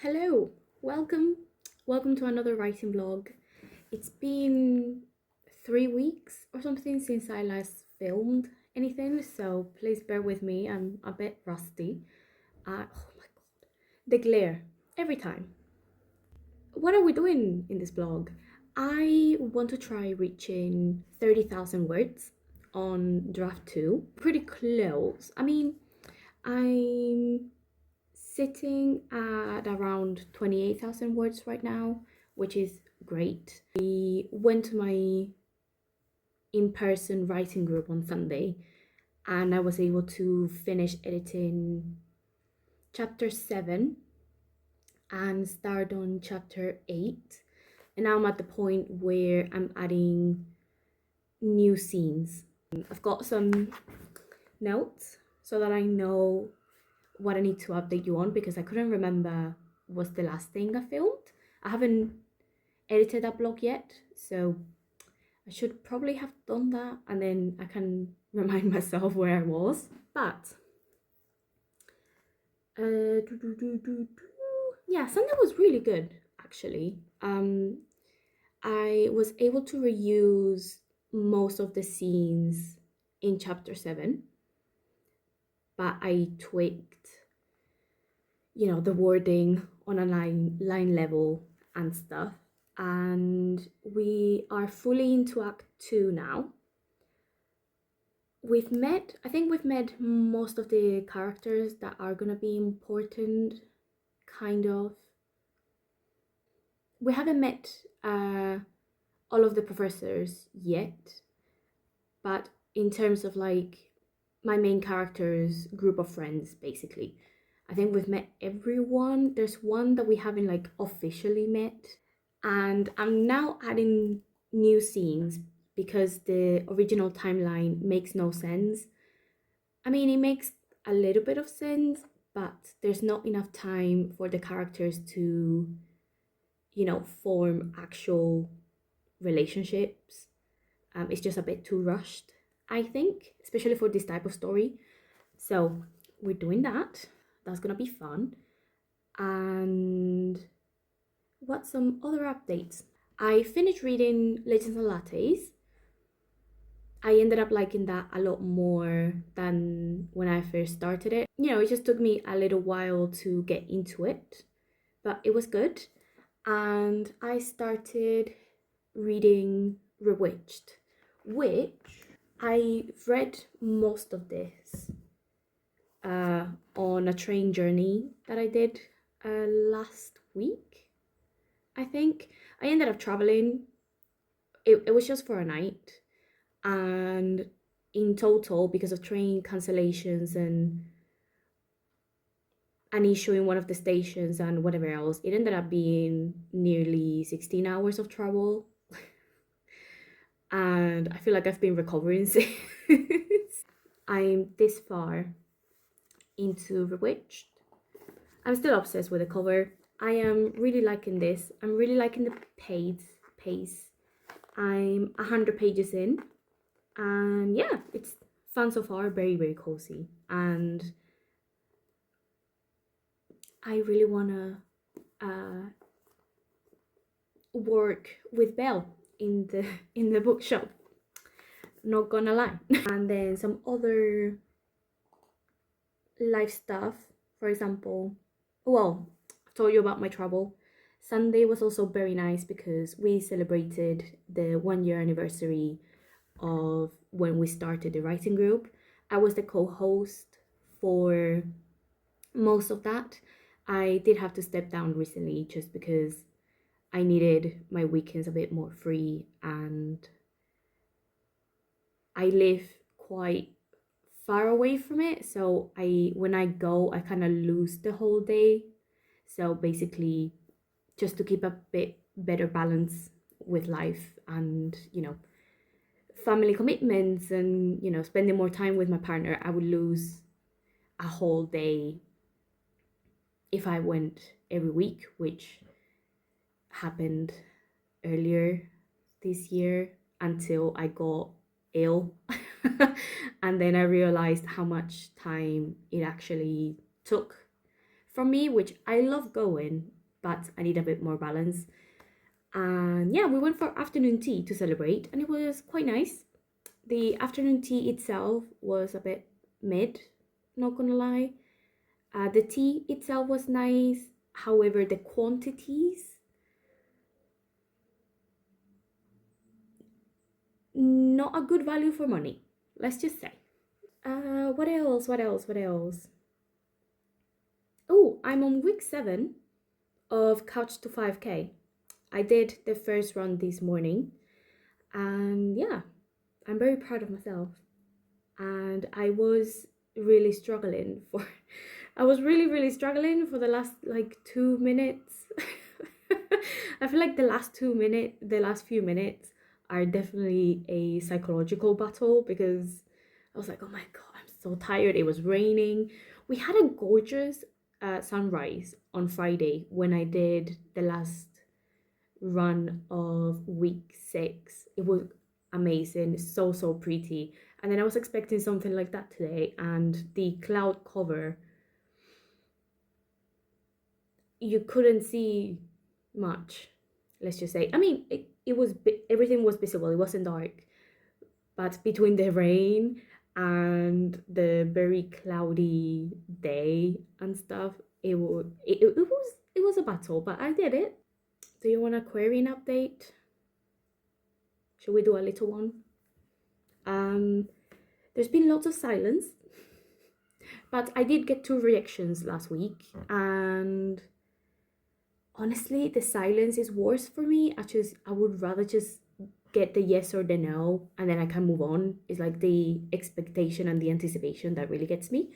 Hello, welcome to another writing vlog. It's been 3 weeks or something since I last filmed anything, so please bear with me. I'm a bit rusty. Oh my god, the glare every time. What are we doing in this vlog? I want to try reaching 30,000 words on draft 2. Pretty close. I'm sitting at around 28,000 words right now, which is great. I went to my in-person writing group on Sunday and I was able to finish editing chapter 7 and start on chapter 8. And now I'm at the point where I'm adding new scenes. I've got some notes so that I know what I need to update you on, because I couldn't remember what's the last thing I filmed. I haven't edited that blog yet, so I should probably have done that and then I can remind myself where I was. But yeah, Sunday was really good actually. I was able to reuse most of the scenes in chapter 7, but I tweaked the wording on a line level and stuff. And we are fully into Act 2 now. I think we've met most of the characters that are gonna be important, kind of. We haven't met all of the professors yet, but in terms of like my main character's group of friends, basically, I think we've met everyone. There's one that we haven't like officially met, and I'm now adding new scenes because the original timeline makes no sense. It makes a little bit of sense, but there's not enough time for the characters to, form actual relationships. It's just a bit too rushed, I think, especially for this type of story. So we're doing that. That's gonna be fun. And what's some other updates? I finished reading Legends and Lattes. I ended up liking that a lot more than when I first started it. It just took me a little while to get into it, but it was good. And I started reading Rewitched, which I've read most of this on a train journey that I did last week, I think. I ended up traveling. It was just for a night, and in total, because of train cancellations and an issue in one of the stations and whatever else, it ended up being nearly 16 hours of travel. And I feel like I've been recovering since. I'm this far into Bewitched. I'm still obsessed with the cover. I am really liking this. I'm really liking the pace. I'm 100 pages in, and yeah, it's fun so far. Very, very cozy, and I really wanna work with Belle in the bookshop. Not gonna lie. And then some other life stuff. For example, well, I've told you about my travel. Sunday was also very nice because we celebrated the 1 year anniversary of when we started the writing group. I was the co-host for most of that. I did have to step down recently just because I needed my weekends a bit more free, and I live quite far away from it, so when I go, I kind of lose the whole day. So basically, just to keep a bit better balance with life and family commitments and spending more time with my partner, I would lose a whole day if I went every week, which happened earlier this year until I got ill. And then I realized how much time it actually took from me, which I love going, but I need a bit more balance. And yeah, we went for afternoon tea to celebrate, and it was quite nice. The afternoon tea itself was a bit mid, not gonna lie. The tea itself was nice, however, the quantities, not a good value for money, let's just say. What else? What else? What else? Oh, I'm on week 7 of Couch to 5K. I did the first run this morning, and yeah, I'm very proud of myself. And I was really struggling for I was really struggling for the last like 2 minutes. I feel like the last few minutes are definitely a psychological battle, because I was like, oh my god, I'm so tired. It was raining. We had a gorgeous sunrise on Friday when I did the last run of week 6. It was amazing, so pretty. And then I was expecting something like that today, and the cloud cover, you couldn't see much, let's just say. I mean, it was everything was visible, it wasn't dark, but between the rain and the very cloudy day and stuff, it was a battle, but I did it. Do you want a querying update? Should we do a little one? There's been lots of silence, but I did get 2 reactions last week, and honestly, the silence is worse for me. I would rather just get the yes or the no, and then I can move on. It's like the expectation and the anticipation that really gets me.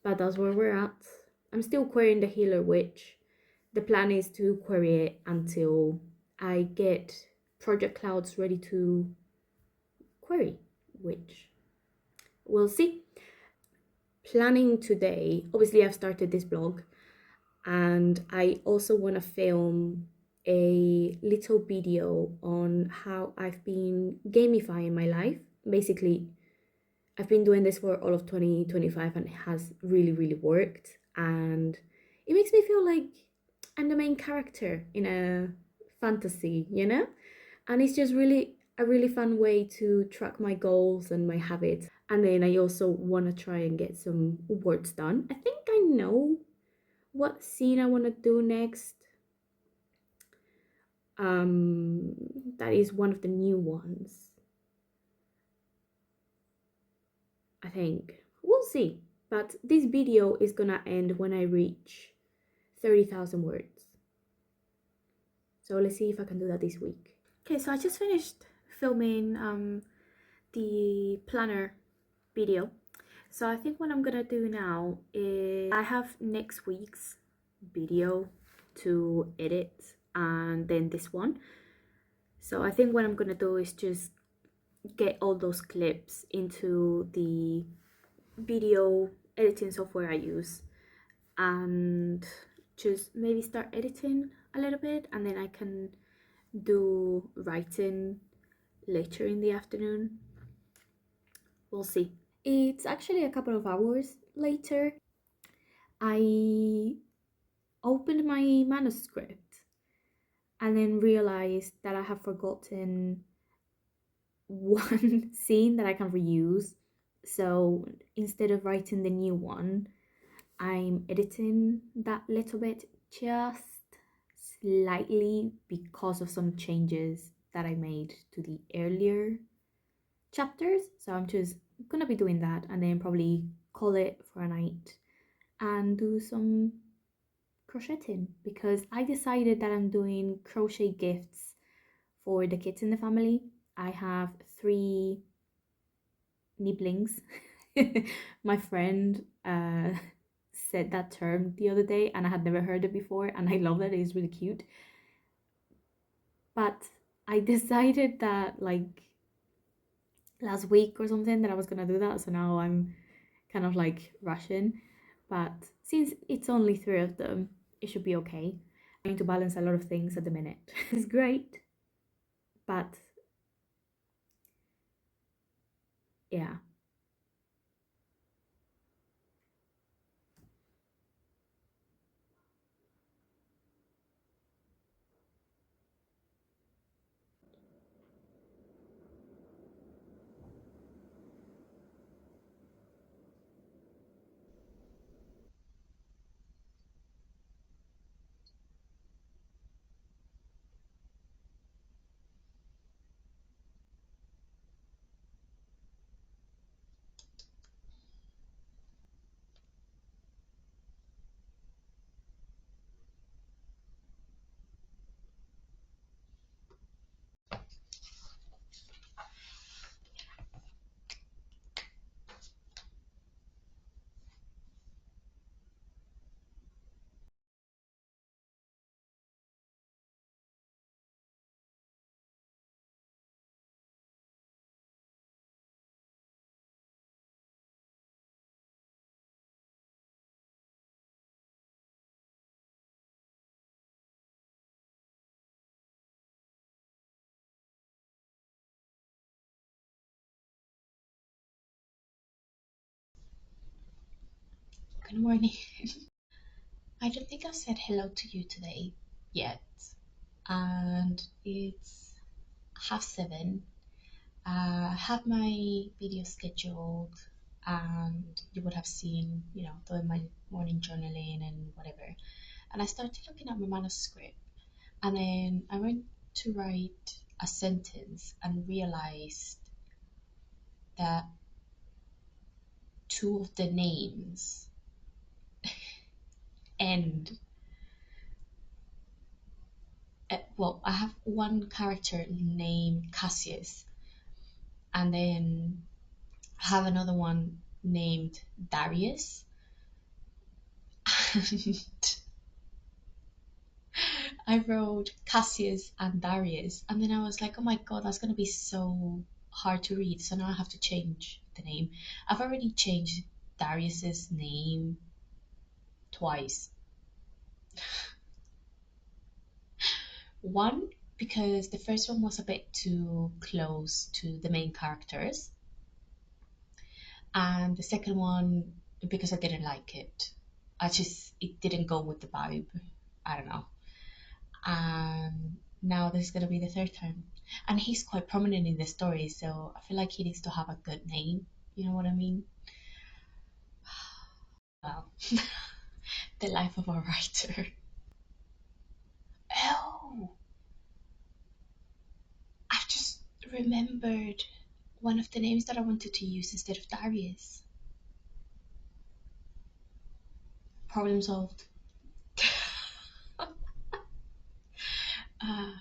But that's where we're at. I'm still querying the healer witch. The plan is to query it until I get Project Clouds ready to query, which we'll see. Planning today, obviously I've started this blog, and I also want to film a little video on how I've been gamifying my life. Basically, I've been doing this for all of 2025, and it has really worked, and it makes me feel like I'm the main character in a fantasy, you know? And it's just really a really fun way to track my goals and my habits. And then I also want to try and get some words done. I think I know what scene I want to do next. That is one of the new ones, I think. We'll see. But this video is gonna end when I reach 30,000 words. So let's see if I can do that this week. Okay, so I just finished filming the planner video. So I think what I'm gonna do now is I have next week's video to edit, and then this one. So I think what I'm gonna do is just get all those clips into the video editing software I use, and just maybe start editing a little bit, and then I can do writing later in the afternoon. We'll see. It's actually a couple of hours later. I opened my manuscript and then realized that I have forgotten one scene that I can reuse. So instead of writing the new one, I'm editing that little bit just slightly because of some changes that I made to the earlier chapters. So I'm just gonna be doing that, and then probably call it for a night and do some crocheting, because I decided that I'm doing crochet gifts for the kids in the family. I have 3 nibblings. My friend said that term the other day, and I had never heard it before, and I love that. It's really cute. But I decided that like last week or something that I was gonna do that, so now I'm kind of like rushing. But since it's only 3 of them, it should be okay. I'm trying to balance a lot of things at the minute. It's great, but yeah. Good morning. I don't think I've said hello to you today yet. And it's 7:30. I have my video scheduled, and you would have seen, doing my morning journaling and whatever. And I started looking at my manuscript, and then I went to write a sentence and realized that two of the names end. Well, I have one character named Cassius, and then I have another one named Darius. And I wrote Cassius and Darius, and then I was like, oh my god, that's gonna be so hard to read, so now I have to change the name. I've already changed Darius's name twice. One, because the first one was a bit too close to the main characters, and the second one because I didn't like it. It didn't go with the vibe. I don't know. And now this is gonna be the third time. And he's quite prominent in the story, so I feel like he needs to have a good name. You know what I mean? Well, the life of a writer. Oh, I've just remembered one of the names that I wanted to use instead of Darius. Problem solved. uh,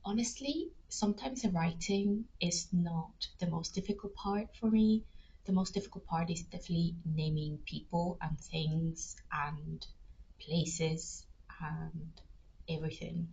Honestly, sometimes the writing is not the most difficult part for me. The most difficult part is definitely naming people and things and places and everything.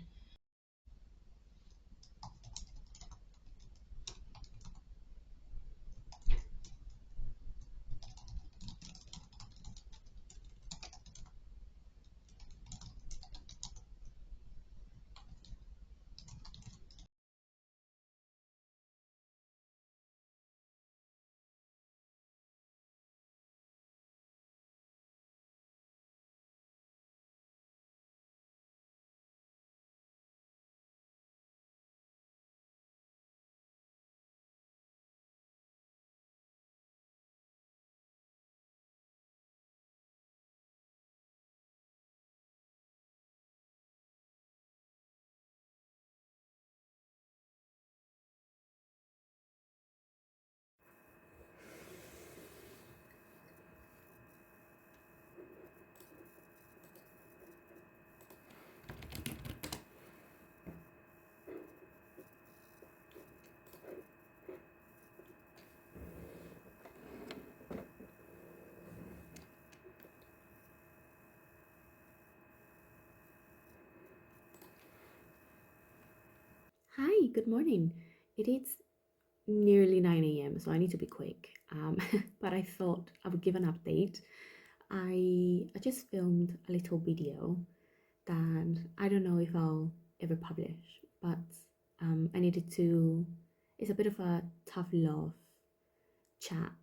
Hi, good morning. It is nearly 9 a.m., so I need to be quick. But I thought I would give an update. I just filmed a little video that I don't know if I'll ever publish, but I needed to. It's a bit of a tough love chat,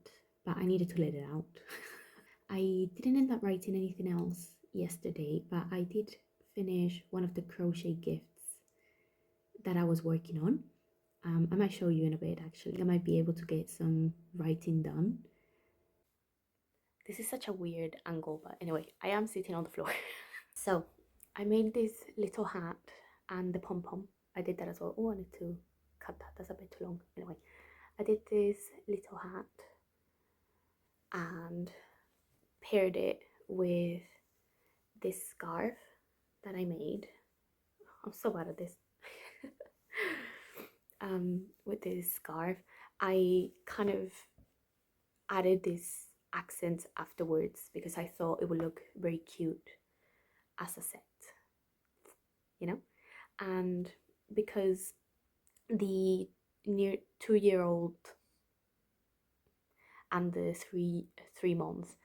but I needed to let it out. I didn't end up writing anything else yesterday, but I did finish one of the crochet gifts that I was working on. I might show you in a bit actually. I might be able to get some writing done. This is such a weird angle, but anyway, I am sitting on the floor. So I made this little hat and the pom pom. I did that as well. Oh, I need to cut that. That's a bit too long. Anyway, I did this little hat and paired it with this scarf that I made. I'm so bad at this. With this scarf, I kind of added this accent afterwards because I thought it would look very cute as a set, you know? And because the near 2 year old and the three months,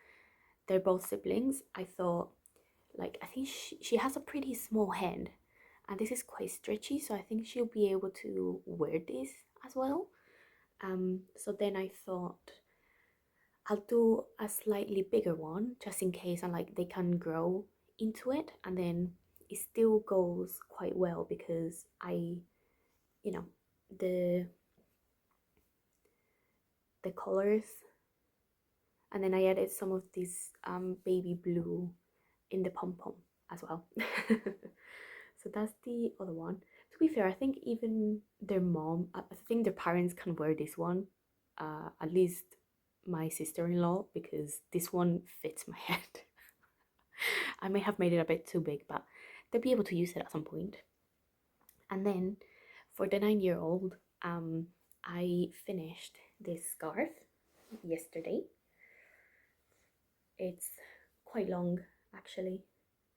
they're both siblings, I thought, like, I think she has a pretty small head and this is quite stretchy, so I think she'll be able to wear this as well. So then I thought I'll do a slightly bigger one just in case, and like they can grow into it, and then it still goes quite well because you know, the colors, and then I added some of this baby blue in the pom pom as well. So that's the other one. To be fair, I think even their mom, I think their parents can wear this one. At least my sister-in-law, because this one fits my head. I may have made it a bit too big, but they'll be able to use it at some point. And then for the 9-year-old, I finished this scarf yesterday. It's quite long actually.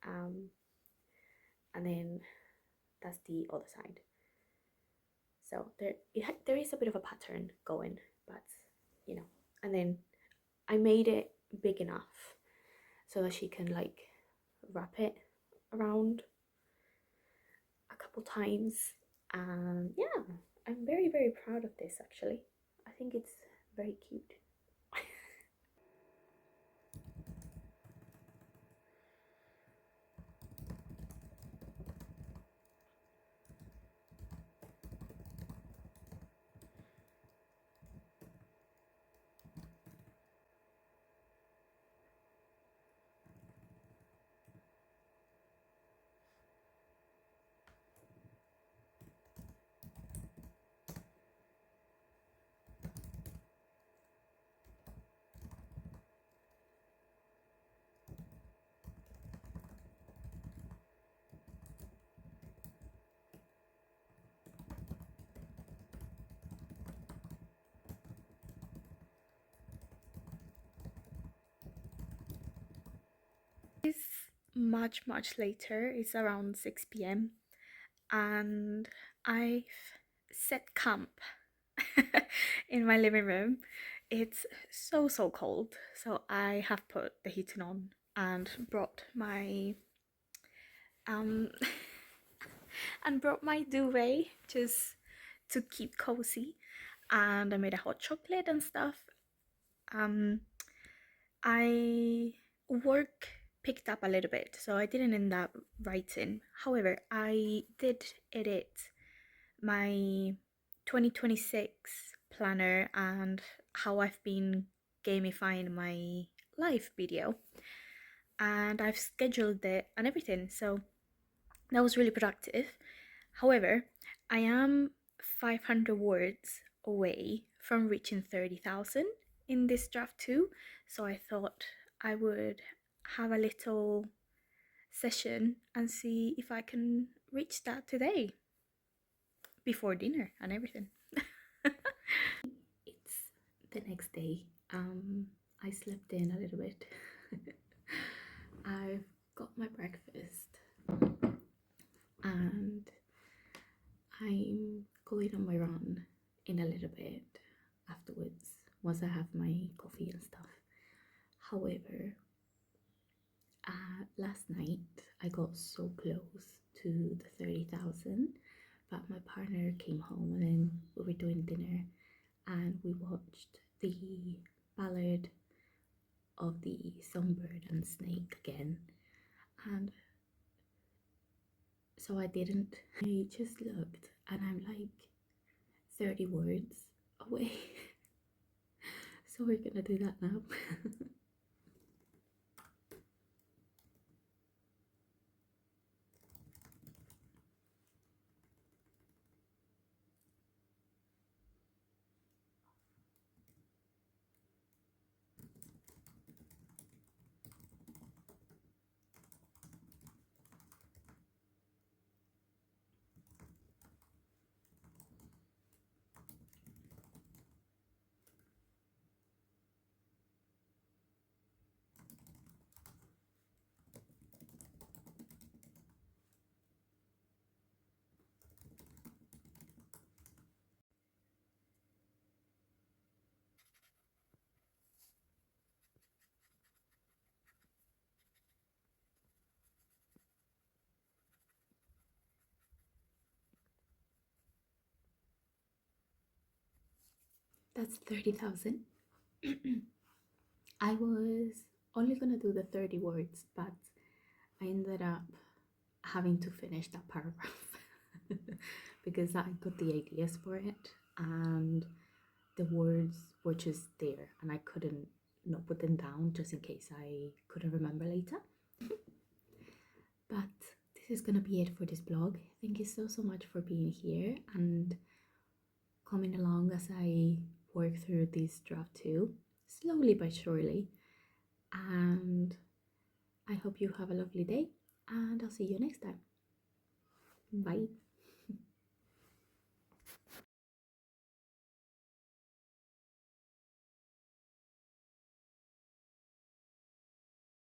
And then that's the other side. So there is a bit of a pattern going, but you know, and then I made it big enough so that she can like wrap it around a couple times. And yeah, I'm very, very proud of this actually. I think it's very cute. It's much later. It's around 6 p.m. and I've set camp in my living room. It's so cold, so I have put the heating on and brought my um and brought my duvet just to keep cozy, and I made a hot chocolate and stuff. um I work picked up a little bit, so I didn't end up writing. However, I did edit my 2026 planner and how I've been gamifying my live video, and I've scheduled it and everything, so that was really productive. However, I am 500 words away from reaching 30,000 in this draft too, so I thought I would have a little session and see if I can reach that today before dinner and everything. It's the next day. I slept in a little bit. I've got my breakfast and I'm going on my run in a little bit afterwards once I have my coffee and stuff. However, last night I got so close to the 30,000, but my partner came home and then we were doing dinner and we watched the ballad of the songbird and snake again, and so I didn't. I just looked and I'm like 30 words away. So we're gonna do that now. That's 30,000. I was only gonna do the 30 words, but I ended up having to finish that paragraph because I got the ideas for it and the words were just there and I couldn't not put them down just in case I couldn't remember later. But this is gonna be it for this blog. Thank you so much for being here and coming along as I work through this draft too, slowly but surely. And I hope you have a lovely day and I'll see you next time. Bye.